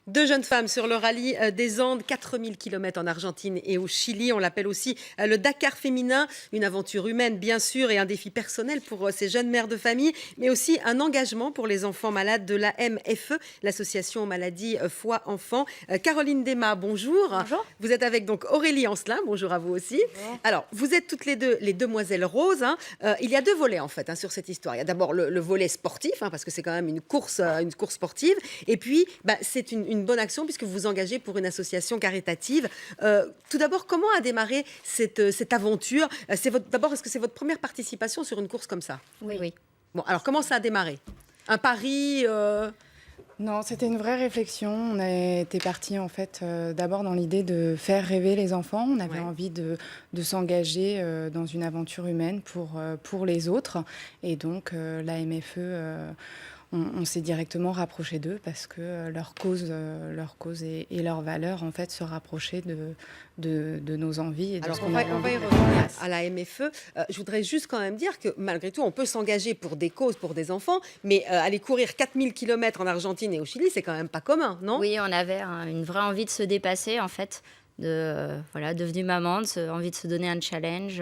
Deux jeunes femmes sur le rallye des Andes, 4000 km en Argentine et au Chili. On l'appelle aussi le Dakar féminin. Une aventure humaine, bien sûr, et un défi personnel pour ces jeunes mères de famille, mais aussi un engagement pour les enfants malades de la MFE, l'association aux maladies foie enfants. Caroline Desmas, bonjour. Bonjour. Vous êtes avec donc Aurélie Ancelin, bonjour à vous aussi. Bonjour. Alors, vous êtes toutes les deux les demoiselles roses. Il y a deux volets en fait sur cette histoire. Il y a d'abord le volet sportif, parce que c'est quand même une course sportive. Et puis, c'est une bonne action puisque vous vous engagez pour une association caritative. Tout d'abord, comment a démarré cette aventure? D'abord, est-ce que c'est votre première participation sur une course comme ça? Oui. Bon, alors comment ça a démarré? Un pari Non, c'était une vraie réflexion. On était partis en fait d'abord dans l'idée de faire rêver les enfants. On avait envie de s'engager dans une aventure humaine pour les autres. Et donc la MFE, on s'est directement rapproché d'eux parce que leur cause et leurs valeurs en fait se rapprochaient de nos envies et de Alors, ce on qu'on va avait y envie de mettre en revenir place. à la MFE. Je voudrais juste quand même dire que malgré tout, on peut s'engager pour des causes, pour des enfants, mais aller courir 4000 km en Argentine et au Chili, c'est quand même pas commun, non? Oui, on avait une vraie envie de se dépasser, en fait, devenue maman, envie de se donner un challenge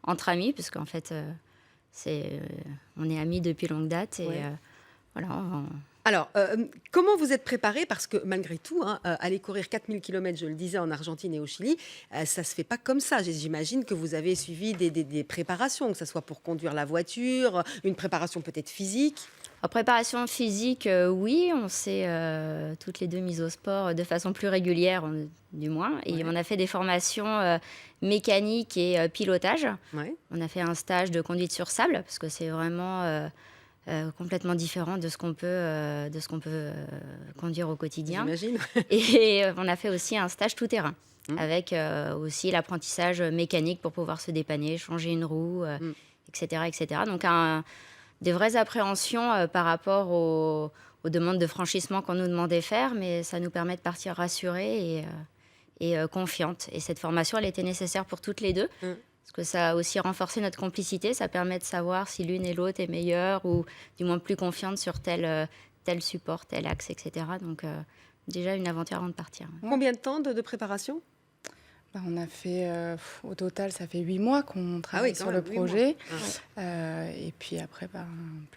entre amis, parce qu'en fait, on est amis depuis longue date. Et voilà. Alors, comment vous êtes préparés? Parce que malgré tout, aller courir 4000 km, je le disais, en Argentine et au Chili, ça ne se fait pas comme ça. J'imagine que vous avez suivi des préparations, que ce soit pour conduire la voiture, une préparation peut-être physique. En préparation physique, oui, on s'est toutes les deux mises au sport de façon plus régulière, du moins. Et on a fait des formations mécaniques et pilotage. Ouais. On a fait un stage de conduite sur sable, parce que c'est vraiment complètement différent de ce qu'on peut conduire au quotidien. J'imagine. Et on a fait aussi un stage tout-terrain, avec aussi l'apprentissage mécanique pour pouvoir se dépanner, changer une roue, etc., etc. Donc des vraies appréhensions par rapport aux demandes de franchissement qu'on nous demandait faire, mais ça nous permet de partir rassurés et confiantes. Et cette formation, elle était nécessaire pour toutes les deux. Parce que ça a aussi renforcé notre complicité. Ça permet de savoir si l'une et l'autre est meilleure ou du moins plus confiante sur tel support, tel axe, etc. Donc déjà une aventure avant de partir. Combien de temps de préparation? On a fait, au total, ça fait 8 mois qu'on travaille sur le projet. Et puis après,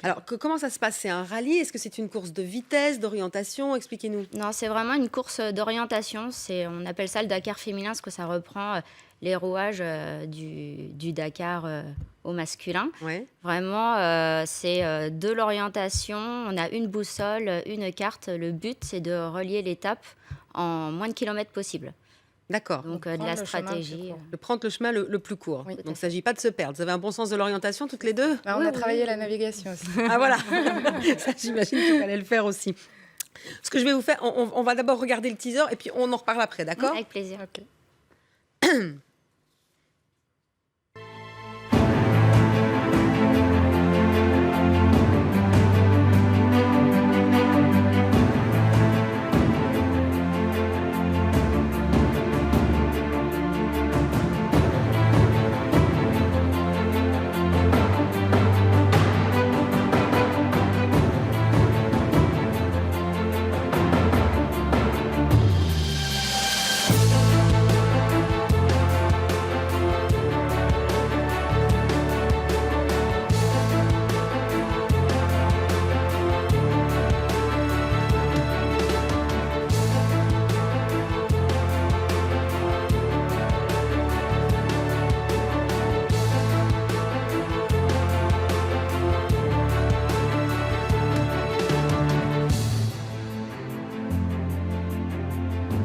Alors, comment ça se passe? C'est un rallye? Est-ce que c'est une course de vitesse, d'orientation? Expliquez-nous. Non, c'est vraiment une course d'orientation. On appelle ça le Dakar féminin, parce que ça reprend les rouages du Dakar au masculin. Ouais. Vraiment, c'est de l'orientation. On a une boussole, une carte. Le but, c'est de relier l'étape en moins de kilomètres possible. D'accord. Donc de la stratégie. De prendre le chemin le plus court. Oui. Donc il ne s'agit pas de se perdre. Vous avez un bon sens de l'orientation toutes les deux? on a travaillé la navigation aussi. Ah voilà, ça j'imagine qu'il fallait le faire aussi. Ce que je vais vous faire, on va d'abord regarder le teaser et puis on en reparle après, d'accord? Avec plaisir. Ok.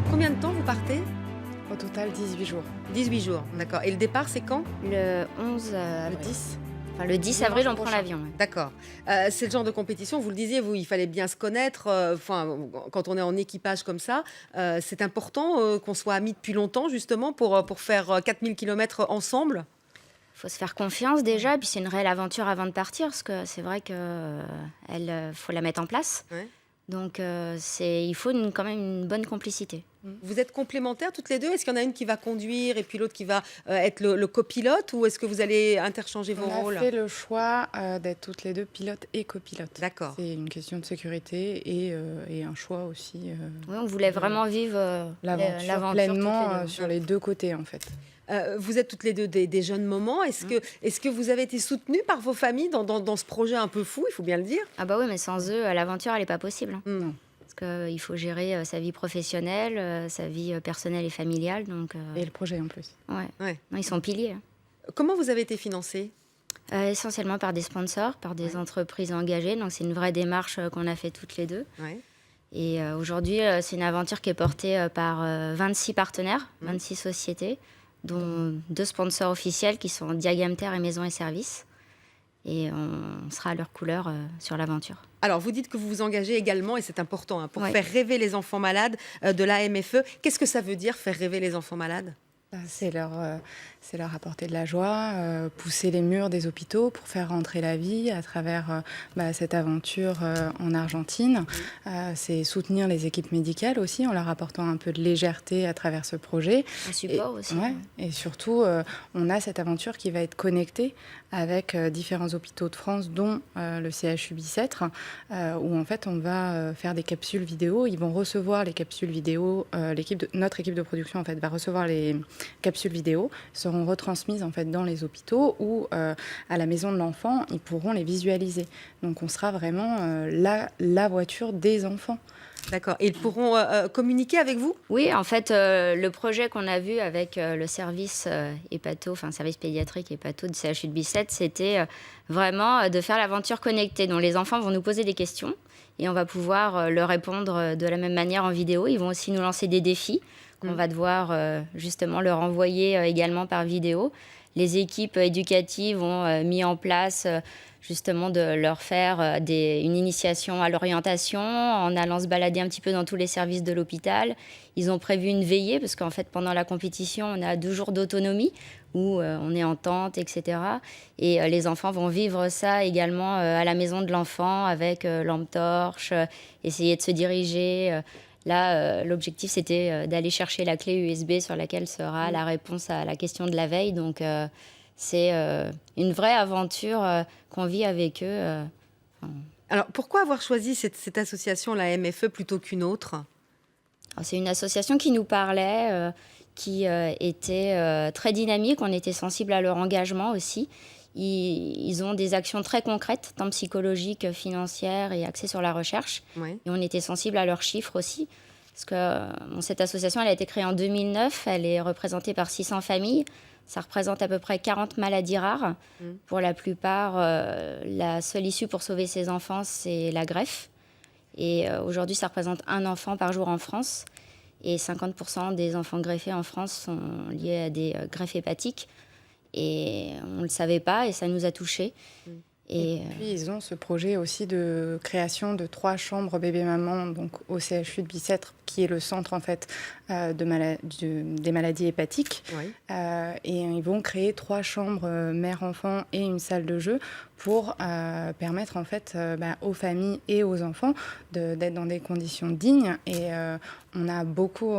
Combien de temps vous partez? Au total, 18 jours. 18 jours, d'accord. Et le départ, c'est quand? Le 11 Le avril. 10. Enfin, le 10 avril, on prend l'avion. Ouais. D'accord. C'est le genre de compétition, vous le disiez, il fallait bien se connaître. Quand on est en équipage comme ça, c'est important qu'on soit amis depuis longtemps, justement, pour faire 4000 km ensemble. Il faut se faire confiance déjà, puis c'est une réelle aventure avant de partir, parce que c'est vrai qu'il faut la mettre en place. Ouais. Donc il faut quand même une bonne complicité. Vous êtes complémentaires toutes les deux? Est-ce qu'il y en a une qui va conduire et puis l'autre qui va être le copilote, ou est-ce que vous allez interchanger vos rôles? On a fait le choix d'être toutes les deux pilotes et copilotes. D'accord. C'est une question de sécurité et un choix aussi. Oui, on voulait vraiment vivre L'aventure pleinement sur les deux côtés, en fait. Vous êtes toutes les deux des jeunes mamans. Est-ce que vous avez été soutenues par vos familles dans ce projet un peu fou, il faut bien le dire? Ah bah oui, mais sans eux, l'aventure, elle n'est pas possible. Non. Parce qu'il faut gérer sa vie professionnelle, sa vie personnelle et familiale. Donc, Et le projet en plus. Ouais. Non, ils sont piliers. Comment vous avez été financée? Essentiellement par des sponsors, par des entreprises engagées. Donc c'est une vraie démarche qu'on a fait toutes les deux. Ouais. Et aujourd'hui, c'est une aventure qui est portée par 26 partenaires, 26 sociétés, dont 2 sponsors officiels qui sont Diagamter et Maison et Services. Et on sera à leur couleur sur l'aventure. Alors, vous dites que vous vous engagez également, et c'est important, pour Ouais. faire rêver les enfants malades de la MFE. Qu'est-ce que ça veut dire, faire rêver les enfants malades? C'est leur apporter de la joie, pousser les murs des hôpitaux pour faire rentrer la vie à travers cette aventure en Argentine. C'est soutenir les équipes médicales aussi en leur apportant un peu de légèreté à travers ce projet. Un support aussi. Ouais, et surtout, on a cette aventure qui va être connectée avec différents hôpitaux de France, dont le CHU Bicêtre, où en fait on va faire des capsules vidéo. Ils vont recevoir les capsules vidéo. Notre équipe de production en fait va recevoir les capsules vidéo, seront retransmises en fait dans les hôpitaux ou à la maison de l'enfant, ils pourront les visualiser. Donc on sera vraiment la voiture des enfants. D'accord. Et ils pourront communiquer avec vous? Oui, en fait, le projet qu'on a vu avec le service service pédiatrique hépato du CHU de Bicêtre, c'était vraiment de faire l'aventure connectée. Donc les enfants vont nous poser des questions et on va pouvoir leur répondre de la même manière en vidéo. Ils vont aussi nous lancer des défis qu'on va devoir justement leur envoyer également par vidéo. Les équipes éducatives ont mis en place justement de leur faire une initiation à l'orientation en allant se balader un petit peu dans tous les services de l'hôpital. Ils ont prévu une veillée parce qu'en fait, pendant la compétition, on a 2 jours d'autonomie où on est en tente, etc. Et les enfants vont vivre ça également à la maison de l'enfant avec lampe torche, essayer de se diriger. Là, l'objectif, c'était d'aller chercher la clé USB sur laquelle sera la réponse à la question de la veille. Donc, c'est une vraie aventure qu'on vit avec eux. Alors, pourquoi avoir choisi cette association, la MFE, plutôt qu'une autre? Alors, c'est une association qui nous parlait, qui était très dynamique. On était sensible à leur engagement aussi. Ils ont des actions très concrètes, tant psychologiques, financières et axées sur la recherche. Ouais. Et on était sensible à leurs chiffres aussi. Parce que cette association, elle a été créée en 2009. Elle est représentée par 600 familles. Ça représente à peu près 40 maladies rares. Pour la plupart, la seule issue pour sauver ces enfants, c'est la greffe. Et aujourd'hui, ça représente 1 enfant par jour en France. Et 50% des enfants greffés en France sont liés à des greffes hépatiques. Et on ne le savait pas et ça nous a touchés. Et puis ils ont ce projet aussi de création de 3 chambres bébé-maman donc au CHU de Bicêtre, qui est le centre en fait des maladies hépatiques. Oui. Et ils vont créer 3 chambres mère-enfant et une salle de jeu pour permettre en fait aux familles et aux enfants d'être dans des conditions dignes. Et on a beaucoup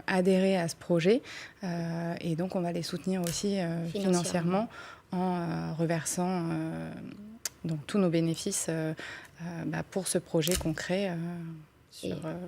adhéré à ce projet et donc on va les soutenir aussi financièrement en reversant donc tous nos bénéfices pour ce projet concret.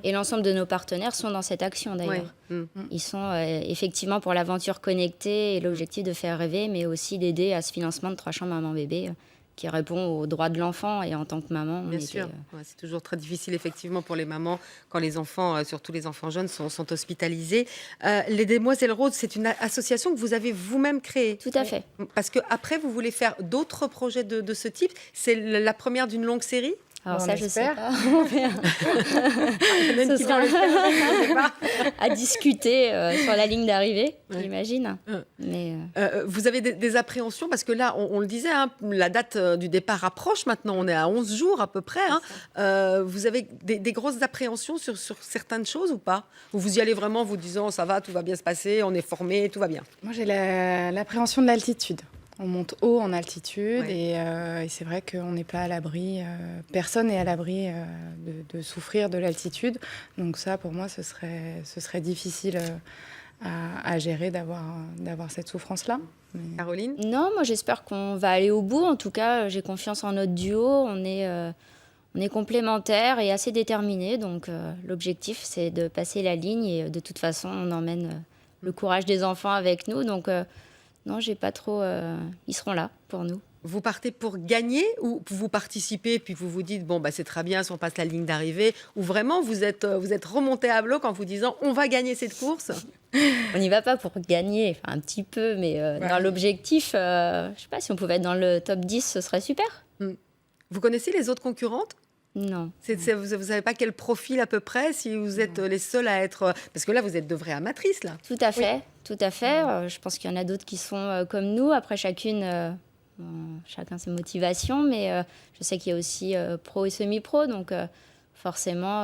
Et l'ensemble de nos partenaires sont dans cette action d'ailleurs. Ouais. Ils sont effectivement pour l'aventure connectée et l'objectif de faire rêver, mais aussi d'aider à ce financement de 3 chambres maman-bébé qui répond aux droits de l'enfant. Et en tant que maman, Bien sûr, c'est toujours très difficile effectivement pour les mamans quand les enfants, surtout les enfants jeunes, sont hospitalisés. Les Demoiselles Roses, c'est une association que vous avez vous-même créée. Tout à fait. Parce qu'après, vous voulez faire d'autres projets de ce type. C'est la première d'une longue série? Alors On ça, je sais espère. pas. Ce Ce sera à discuter sur la ligne d'arrivée, j'imagine. Mais vous avez des appréhensions parce que là, on le disait, hein, la date du départ approche maintenant. On est à 11 jours à peu près. Hein. Vous avez des grosses appréhensions sur certaines choses ou pas? Ou vous y allez vraiment vous disant ça va, tout va bien se passer, on est formé, tout va bien? Moi j'ai l'appréhension de l'altitude. On monte haut en altitude Ouais. et c'est vrai qu'on n'est pas à l'abri, personne n'est à l'abri de souffrir de l'altitude. Donc ça, pour moi, ce serait difficile à gérer d'avoir cette souffrance-là. Mais- Caroline? Non, moi j'espère qu'on va aller au bout. En tout cas, j'ai confiance en notre duo. On est complémentaires et assez déterminés. Donc l'objectif, c'est de passer la ligne. Et de toute façon, on emmène le courage des enfants avec nous. Donc non, j'ai pas trop... ils seront là pour nous. Vous partez pour gagner ou vous participez puis vous vous dites bon bah c'est très bien si on passe la ligne d'arrivée ou vraiment vous êtes remonté à bloc en vous disant on va gagner cette course? On n'y va pas pour gagner, enfin un petit peu, mais dans l'objectif, je sais pas, si on pouvait être dans le top 10, ce serait super. Vous connaissez les autres concurrentes? Non. Vous savez pas quel profil à peu près si vous êtes les seuls à être parce que là vous êtes de vraies amatrices là. Tout à fait, tout à fait. Je pense qu'il y en a d'autres qui sont comme nous. Après, chacun ses motivations, mais je sais qu'il y a aussi pro et semi-pro, donc forcément,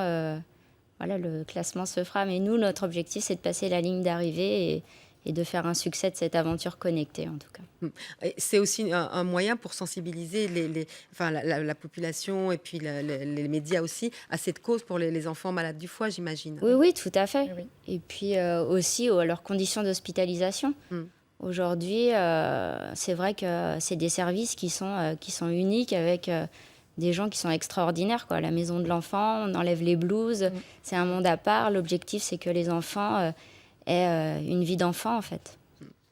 voilà, le classement se fera. Mais nous, notre objectif, c'est de passer la ligne d'arrivée et de faire un succès de cette aventure connectée, en tout cas. Et c'est aussi un moyen pour sensibiliser enfin, la population et puis les médias aussi à cette cause pour les enfants malades du foie, j'imagine. Oui, oui, tout à fait. Oui. Et puis aussi à leurs conditions d'hospitalisation. Aujourd'hui, c'est vrai que c'est des services qui sont uniques avec des gens qui sont extraordinaires, quoi. La maison de l'enfant, on enlève les blouses, c'est un monde à part. L'objectif, c'est que les enfants aient une vie d'enfant, en fait.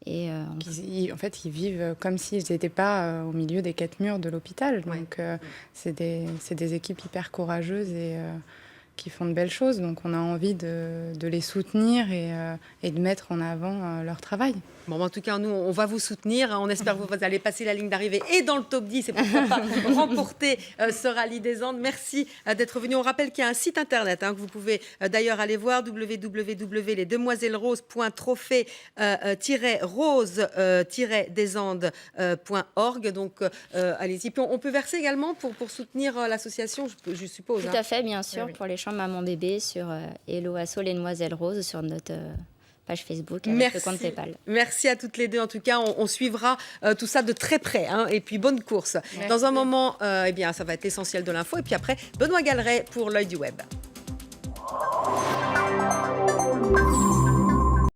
Et En fait, ils vivent comme s'ils n'étaient pas au milieu des quatre murs de l'hôpital. Ouais. Donc, c'est des équipes hyper courageuses et qui font de belles choses. Donc, on a envie de les soutenir et de mettre en avant leur travail. Bon, en tout cas, nous, on va vous soutenir. On espère que vous allez passer la ligne d'arrivée et dans le top 10 et pourquoi pas remporter ce rallye des Andes. Merci d'être venu. On rappelle qu'il y a un site internet que vous pouvez d'ailleurs aller voir, www.lesdemoiselles-roses.trophée-rose-des-Andes.org. Donc, allez-y. Puis on peut verser également pour soutenir l'association, je suppose. tout à fait, bien sûr, Oui. pour les chambres Maman Bébé sur Hello Asso Les Demoiselles Roses sur notre page Facebook avec le compte PayPal. Merci à toutes les deux. En tout cas, on suivra tout ça de très près. Et puis, bonne course. Merci. Dans un moment, eh bien, ça va être l'essentiel de l'info. Et puis après, Benoît Galleret pour l'œil du web.